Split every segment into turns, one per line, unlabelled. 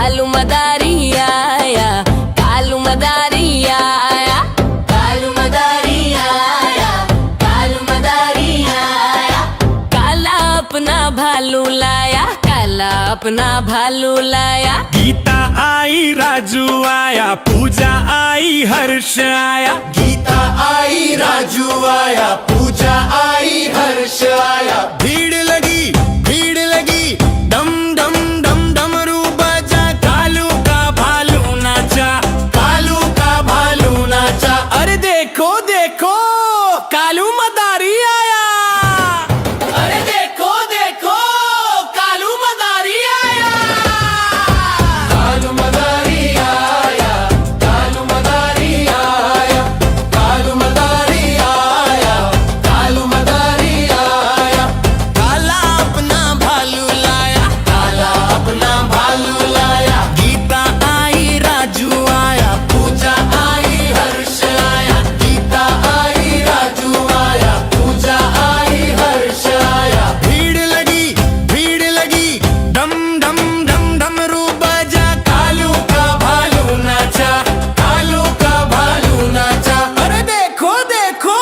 कालू मदारी आया, कालू मदारी आया, कालू मदारी आया, कालू मदारी आया। काला अपना भालू लाया, काला अपना भालू लाया।
गीता आई, राजू आया, पूजा आई, हर्ष आया।
गीता आई, राजू आया, पूजा आई, हर्ष आया।
भीड़ लगी, भीड़ लगी, डम डम डम डमरू बजा। कालू का भालू नाचा,
कालू का भालू नाचा।
अरे देखो देखो कालू मदारी आया।
अरे देखो देखो कालू मदारी आया। कालू मदारी आया, कालू मदारी आया, कालू मदारी आया, कालू मदारी आया।
काला अपना भालू लाया,
काला अपना भालू लाया।
गीता आई, राजू आया,
पूजा आई, हर्ष आया। गीता आई, राजू आया, पूजा आई, हर्ष आया।
भीड़ लगी, भीड़ लगी, डम डम डम डमरू बजा।
कालू का भालू नाचा, कालू का भालू नाचा।
अरे देखो देखो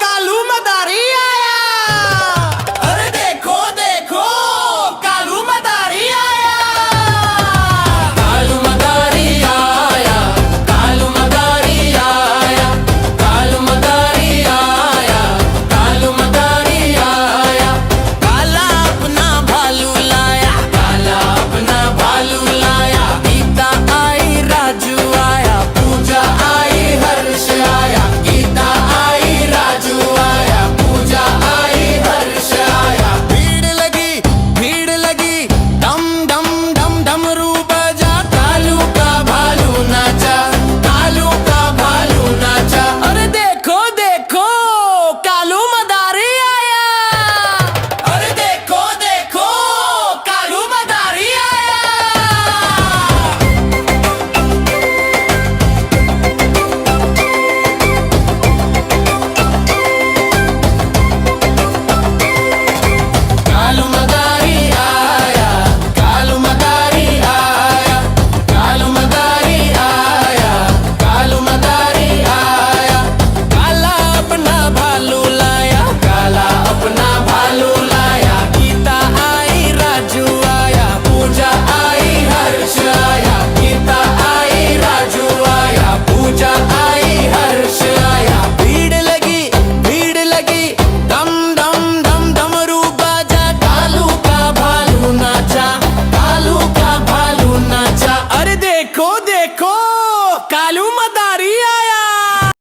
कालू मदारी आया।
अरे देखो देखो कालू मदारी आया। कालू मदारी आया, कालू मदारी आया, कालू मदारी आया, कालू मदारी आया।
काला अपना भालू लाया,
काला अपना भालू लाया।
गीता आई, राजू आया,
पूजा आई, हर्ष आया। गीता आई, राजू आया, पूजा आई, हर्ष आया।
भीड़ लगी, भीड़ लगी, डम डम डम डमरू बजा।
कालू का भालू नाचा, कालू का भालू नाचा।
अरे देखो देखो कालू मदारी आया।
अरे देखो देखो कालू मदारी आया। कालू मदारी आया, कालू मदारी आया, कालू मदारी आया, कालू मदारी आया।
काला अपना भालू लाया,
काला अपना भालू लाया।
गीता आई, राजू आया,
पूजा आई, हर्ष आया। गीता आई, राजू आया, पूजा आई, हर्ष आया।
भीड़ लगी, भीड़ लगी, डम डम डम डमरू बजा।
कालू का भालू नाचा, कालू का भालू नाचा।
अरे देखो देखो कालू